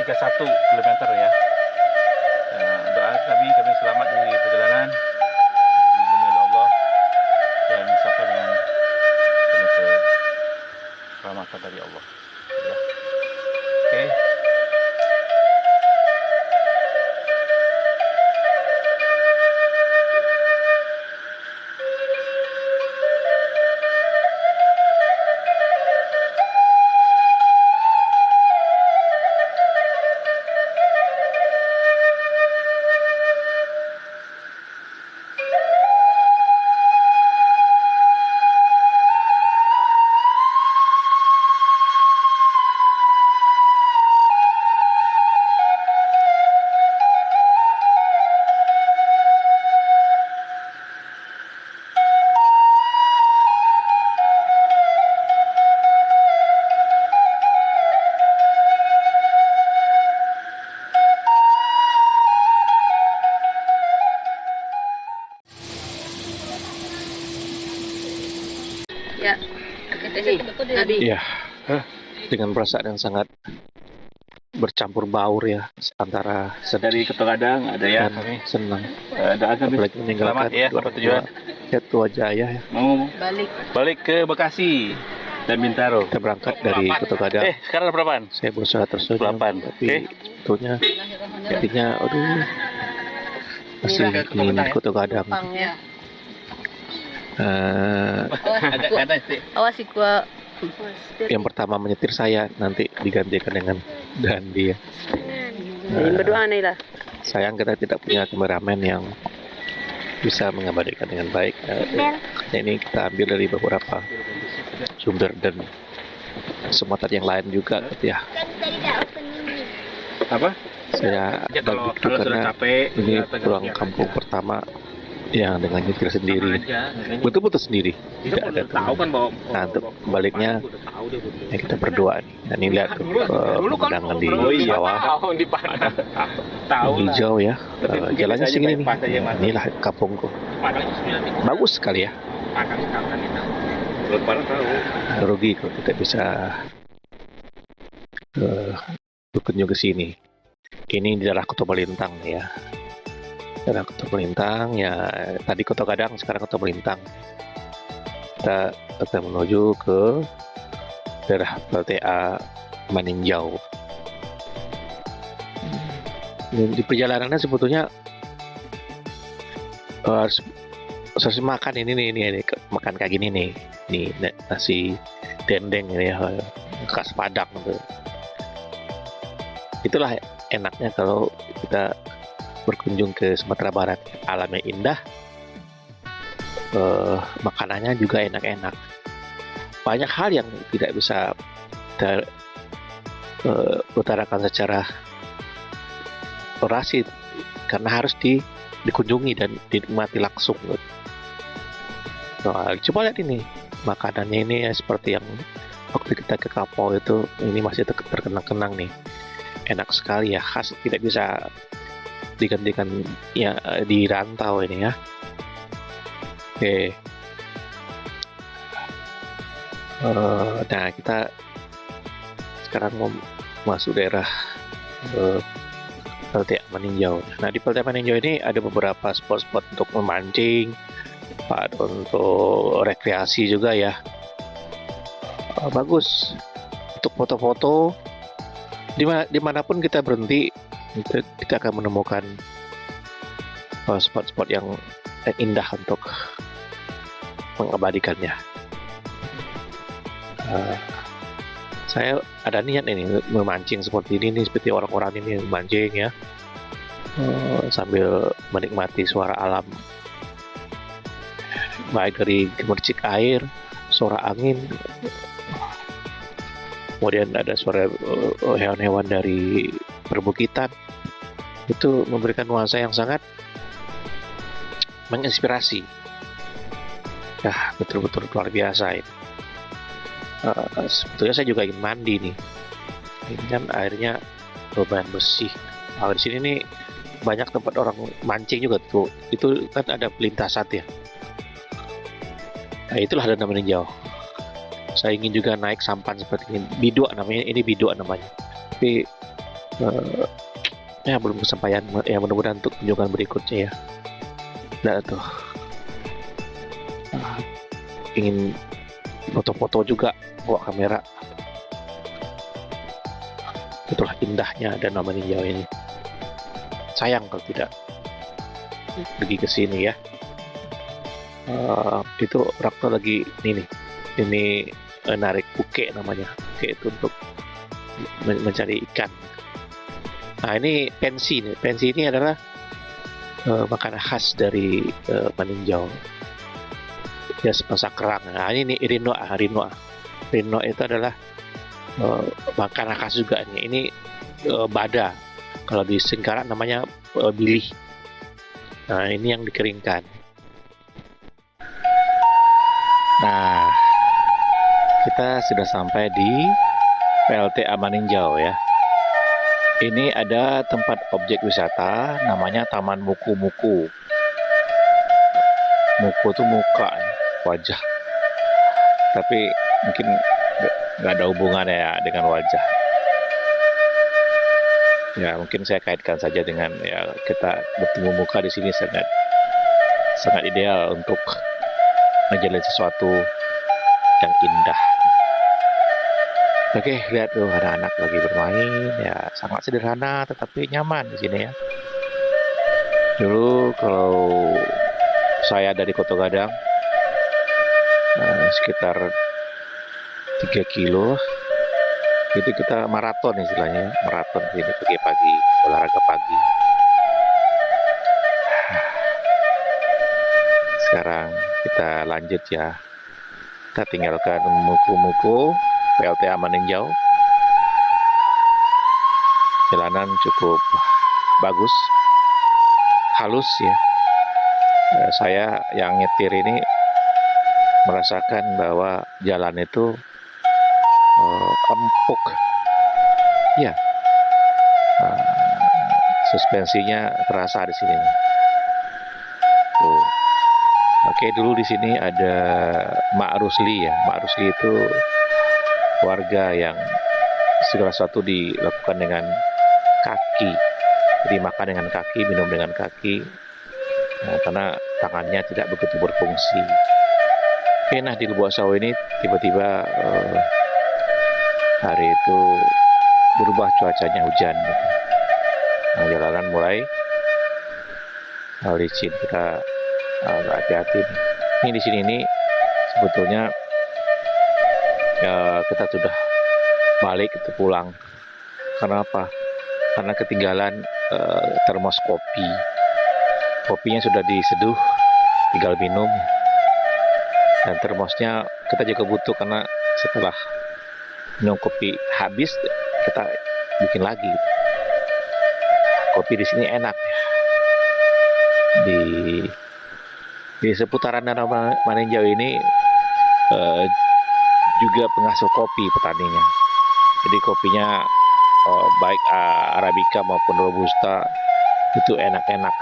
km ya. Doa kami selamat di perjalanan demi Allah dan sampai dengan rahmatan dari Allah. Ya. Oke. Ya, Iya, dengan perasaan yang sangat bercampur baur ya antara Dari Ketugadang ada ya dan kami. senang. Doa kami Apalagi meninggalkan selamat ya sampai tujuan. tua Jaya ya. Mau balik ke Bekasi dan Bintaro. Kita berangkat dari Ketugadang. Sekarang berapaan? Saya berusaha tersenyum, 8. tapi tentunya intinya aduh masih ingin Ketugadang. ya. Agak kanan sih. Awas gua. Yang pertama menyetir saya, nanti digantikan dengan Dandi ya. Berdoa nih lah. Sayang kita tidak punya kameramen yang bisa mengabadikan dengan baik. Ini kita ambil dari beberapa sumber dan kesempatan yang lain juga gitu ya. Apa? Saya Ya, kalau bagi sudah karena capek, ini ya, pulang kampung pertama yang dengan nyetir sendiri, betul-betul sendiri, tidak ada tahu kan bahwa nah untuk baliknya ya kita berdoa nih. Nah, ini lihat pemandangan di bawah tahu hijau ya. Jalannya segini nih. bypass aja, Mas. Inilah kampungku, bagus sekali ya. Belum pernah tahu. Rugi kalau tidak bisa berkunjung ke sini. Ini di daerah Kota Melintang ya. Daerah Kota Melintang ya, tadi Kota Gadang, sekarang Kota Melintang. Kita akan menuju ke daerah PLTA Maninjau. Di perjalanannya sebetulnya harus makan ini makan kayak gini nih nasi dendeng ini ya, khas Padang tuh. Itulah enaknya kalau kita berkunjung ke Sumatera Barat. Alamnya indah, makanannya juga enak-enak. Banyak hal yang tidak bisa kita utarakan secara orasi karena harus dikunjungi dan dinikmati langsung. Nah, coba lihat ini makanannya ini ya, seperti yang waktu kita ke Kapau itu, ini masih terkenang-kenang nih. Enak sekali ya, khas, tidak bisa digantikan ya di rantau ini ya. Oke. Nah, kita sekarang mau masuk daerah PLTA Maninjau. Nah, di PLTA Maninjau ini ada beberapa spot-spot untuk memancing, untuk rekreasi juga ya. Bagus untuk foto-foto. Dimanapun kita berhenti, kita akan menemukan spot-spot yang indah untuk mengabadikannya. Saya ada niat ini memancing seperti ini nih, seperti orang-orang ini memancing ya, sambil menikmati suara alam, baik dari gemercik air, suara angin, kemudian ada suara hewan-hewan dari perbukitan. Itu memberikan nuansa yang sangat menginspirasi. Ya, betul-betul luar biasa ini. Sebetulnya saya juga ingin mandi nih. Ini kan airnya lumayan bersih. Nah, di sini nih banyak tempat orang mancing juga tuh. Itu kan ada pelintasan ya. Nah, itulah Danau Meninjau. Saya ingin juga naik sampan seperti ini. Bidua namanya, ini bidua namanya. Tapi eh, ya belum kesampaian ya, mudah-mudahan untuk kunjungan berikutnya ya. Nah tuh ingin foto-foto juga bawa kamera. Itulah indahnya Danau Maninjau ini. Sayang kalau tidak pergi ke sini ya. Itu waktu lagi ini narik puke namanya. Puke itu untuk mencari ikan. Nah ini pensi nih. Pensi ini adalah makanan khas dari Maninjau. Ya sepasa kerang. Nah ini rinoa. Rinoa itu adalah makanan khas juga nih. Ini bada. Kalau di Singkarak namanya bilih. Nah ini yang dikeringkan. Nah kita sudah sampai di PLTA Maninjau ya. Ini ada tempat objek wisata namanya Taman Muku-Muku. Muku itu muka, wajah. Tapi mungkin nggak ada hubungannya ya dengan wajah. Ya mungkin saya kaitkan saja dengan ya kita bertemu muka di sini sangat ideal untuk menjalin sesuatu yang indah. Oke, lihat tuh anak-anak lagi bermain, ya sangat sederhana tetapi nyaman di sini ya. Dulu kalau saya dari Kota Gadang sekitar 3 kilo, itu kita maraton istilahnya, maraton ini pagi-pagi, olahraga pagi. Sekarang kita lanjut ya, kita tinggalkan Muku-Muku, PLTA Maninjau. Jalanan cukup bagus, halus ya. Saya yang nyetir ini merasakan bahwa jalan itu empuk, ya. Suspensinya terasa di sini. Tuh. Oke, dulu di sini ada Mak Rusli ya. Mak Rusli itu warga yang segala sesuatu dilakukan dengan kaki, jadi makan dengan kaki, minum dengan kaki, karena tangannya tidak begitu berfungsi. Oke, nah di Lubuk Sawo ini tiba-tiba hari itu berubah cuacanya, hujan. Nah, jalanan mulai licin, kita agak hati-hati. Ini di sini ini sebetulnya ya, kita sudah balik, itu pulang. Karena apa? Karena ketinggalan termos kopi. Kopinya sudah diseduh, tinggal minum. Dan termosnya kita juga butuh karena setelah minum kopi habis kita bikin lagi. Kopi di sini enak. Di seputaran Danau Maninjau ini juga penghasil kopi petaninya. Jadi kopinya baik Arabica maupun Robusta itu enak-enak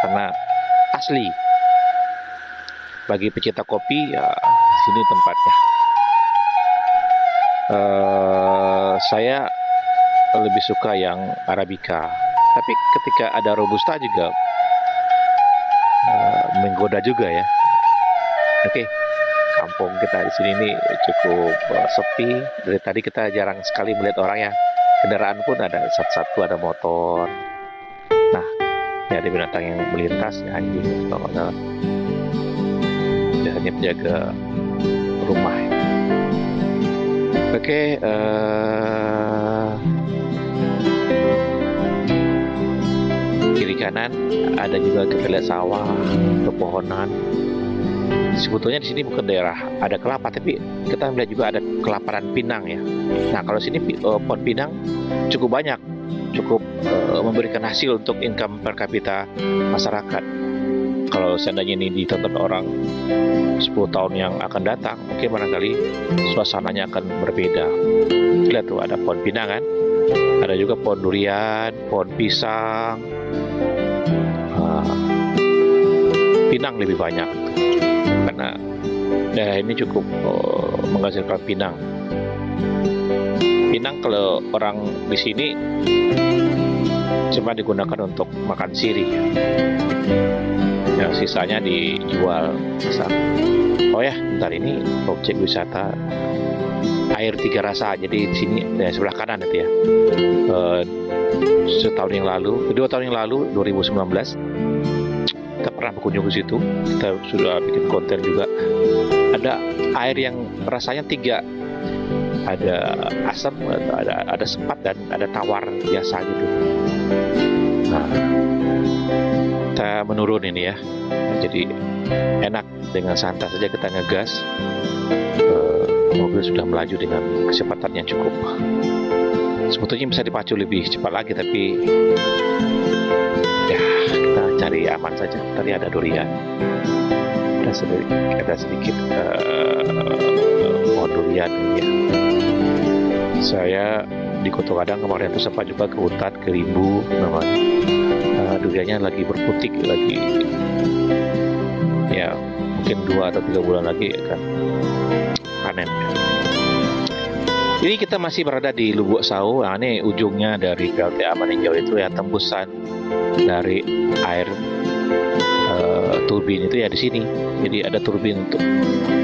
karena asli. Bagi pecinta kopi ya di sini tempatnya. Saya lebih suka yang Arabica, tapi ketika ada Robusta juga menggoda juga ya. Oke. Kampung kita di sini ini cukup sepi. Dari tadi kita jarang sekali melihat orang ya. Kendaraan pun ada satu-satu, ada motor. Nah, ini ada binatang yang melintas, ya, anjing. Dia hanya menjaga rumah. Oke, kiri kanan ada juga kita lihat sawah, pepohonan. Sebetulnya di sini bukan daerah ada kelapa, tapi kita melihat juga ada kelaparan pinang ya. Nah kalau sini pohon pinang cukup banyak, cukup memberikan hasil untuk income per kapita masyarakat. Kalau seandainya ini ditonton orang 10 tahun yang akan datang, mungkin barangkali suasananya akan berbeda. Lihat tuh ada pohon pinang kan, ada juga pohon durian, pohon pisang. Pinang lebih banyak karena daerah ini cukup menghasilkan pinang. Pinang kalau orang di sini cuma digunakan untuk makan sirih. Yang sisanya dijual besar. Oh ya, bentar, ini objek wisata air tiga rasa. Jadi di sini sebelah kanan itu ya. Setahun yang lalu, 2 tahun yang lalu, 2019, kita pernah berkunjung ke situ. Kita sudah bikin konten juga. Ada air yang rasanya 3. Ada asam, ada sepat, dan ada tawar biasa gitu. Nah, kita menurun ini ya. Jadi enak, dengan santai saja kita ngegas. Mobil sudah melaju dengan kecepatan yang cukup. Sebetulnya bisa dipacu lebih cepat lagi, tapi ya kita cari aman saja. Tadi ada durian, ada sedikit pohon durian ya. Saya di Kota Padang kemarin itu sempat juga ke hutan, ke rimbu, namanya duriannya lagi berputik, lagi ya mungkin 2 atau 3 bulan lagi akan panen. Ini kita masih berada di Lubuk Sau. Nah, ini ujungnya dari PLTA Maninjau itu ya, tembusan dari air turbin itu ya di sini. Jadi ada turbin untuk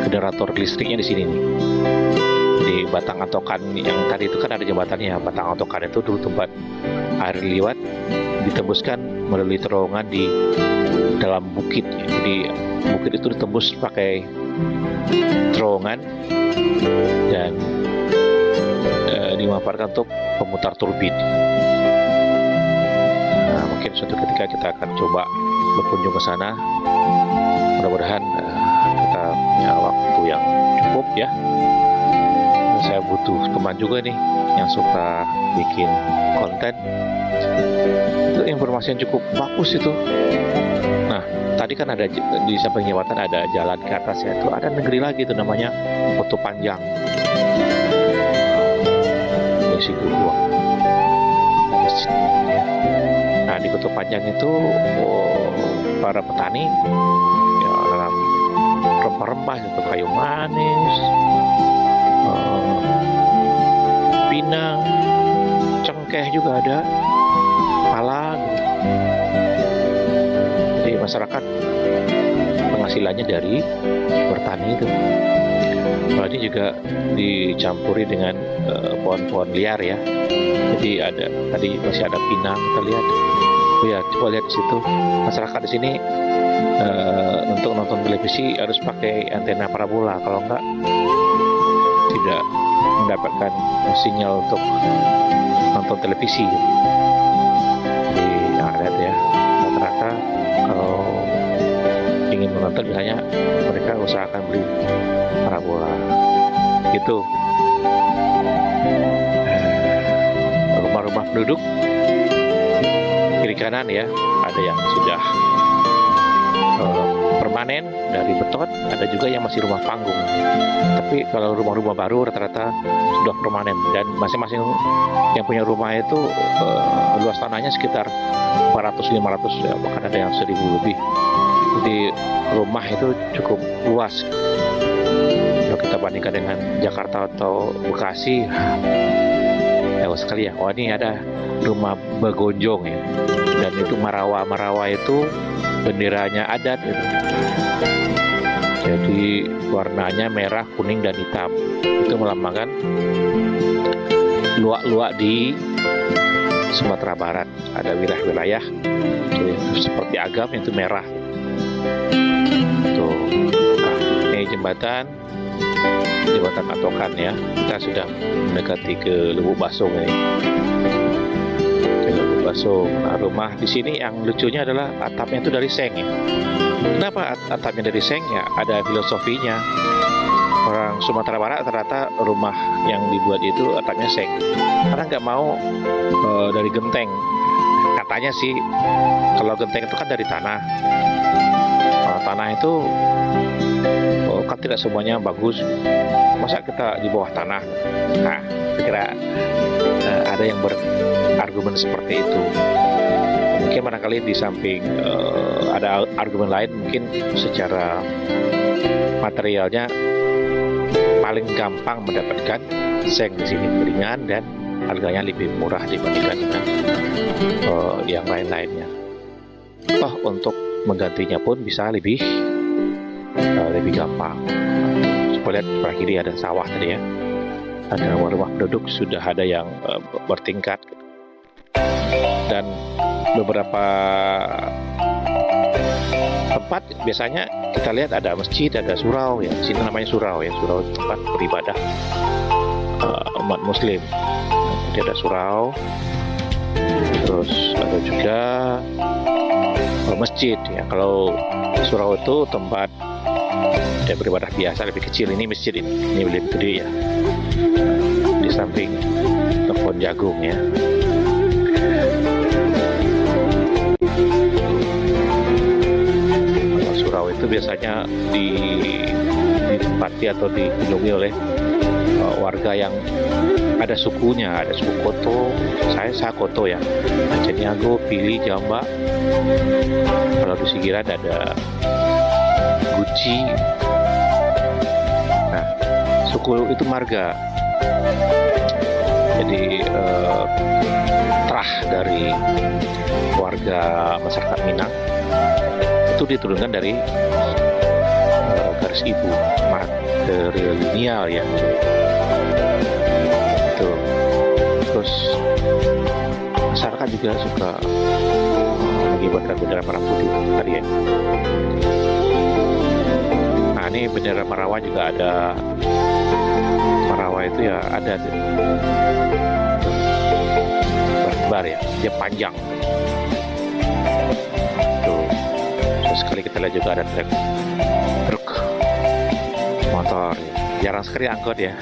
generator listriknya di sini nih. Di batang atokan yang tadi itu kan ada jembatannya. Batang atokan itu dulu tempat air liwat, ditembuskan melalui terowongan di dalam bukit. Jadi bukit itu ditembus pakai terowongan dan dimanfaatkan untuk pemutar turbin. Nah, mungkin suatu ketika kita akan coba berkunjung ke sana. Mudah-mudahan kita punya waktu yang cukup ya. Saya butuh teman juga nih yang suka bikin konten. Itu informasi yang cukup bagus itu. Nah, tadi kan ada di samping jembatan ada jalan ke atas ya. Itu ada negeri lagi itu namanya Koto Panjang. Situ gua. Nah, di Koto Panjang itu para petani ya dalam rempah-rempah itu kayu manis, pinang, cengkeh juga ada, pala. Jadi masyarakat penghasilannya dari bertani itu. Kalau ini juga dicampuri dengan pohon-pohon liar ya. Jadi ada tadi masih ada pinang, kita lihat. Oh ya, coba lihat di situ. Masyarakat di sini untuk nonton televisi harus pakai antena parabola. Kalau enggak tidak mendapatkan sinyal untuk nonton televisi. Jadi lihat ya, rata-rata kalau ingin menonton biasanya mereka usahakan beli parabola gitu. Rumah-rumah penduduk kiri kanan ya, ada yang sudah permanen dari beton, ada juga yang masih rumah panggung. Tapi kalau rumah-rumah baru rata-rata sudah permanen, dan masing-masing yang punya rumah itu luas tanahnya sekitar 400-500 ya, bahkan ada yang 1000 lebih. Jadi rumah itu cukup luas. Kalau kita bandingkan dengan Jakarta atau Bekasi, jauh sekali ya. Oh, ini ada rumah Bagonjong ya, dan itu Marawa itu benderanya adat itu. Jadi warnanya merah, kuning, dan hitam. Itu melambangkan luak-luak di Sumatera Barat. Ada wilayah-wilayah seperti Agam itu merah. Tuh, nah, ini jembatan Atokan ya. Kita sudah mendekati ke Lubuk Basung ini. Ke Lubuk Basung. Nah, rumah di sini yang lucunya adalah atapnya itu dari seng ya. Kenapa atapnya dari seng ya? Ada filosofinya. Orang Sumatera Barat rata-rata rumah yang dibuat itu atapnya seng, karena nggak mau dari genteng. Katanya sih kalau genteng itu kan dari tanah. Tanah itu kan tidak semuanya bagus. Masa kita di bawah tanah? Nah, kira ada yang berargumen seperti itu. Mungkin barangkali di samping ada argumen lain, mungkin secara materialnya paling gampang mendapatkan seng di sini, ringan dan harganya lebih murah dibandingkan dengan yang lain-lainnya. Toh untuk menggantinya pun bisa lebih gampang. Coba lihat sebelah kiri ada sawah tadi ya, ada rumah penduduk, sudah ada yang bertingkat, dan beberapa tempat biasanya kita lihat ada masjid, ada surau ya. Di sini namanya surau ya, surau tempat beribadah umat muslim. Jadi ada surau, terus ada juga masjid ya. Kalau surau itu tempat dia beribadah biasa, lebih kecil. Ini masjid, ini lebih gede ya, di samping kebun jagung ya. Kalau surau itu biasanya ditempati atau dikunjungi oleh warga yang ada sukunya, ada suku Koto. Saya Koto ya, Aceh Niago, Pili, Jamba. Kalau di Sigiran ada Guci. Nah, suku itu marga. Jadi terah dari warga masyarakat Minang itu diturunkan dari garis ibu, matrilineal ya. Itu. Terus masyarakat juga suka mengibarkan bendera merah putih tadi ya. Nah, ini bendera Marawa juga ada. Marawa itu ya ada bar ya, dia panjang. Tuh. Terus sekali kita lihat juga ada truk motor ya. Jarang sekali angkot ya.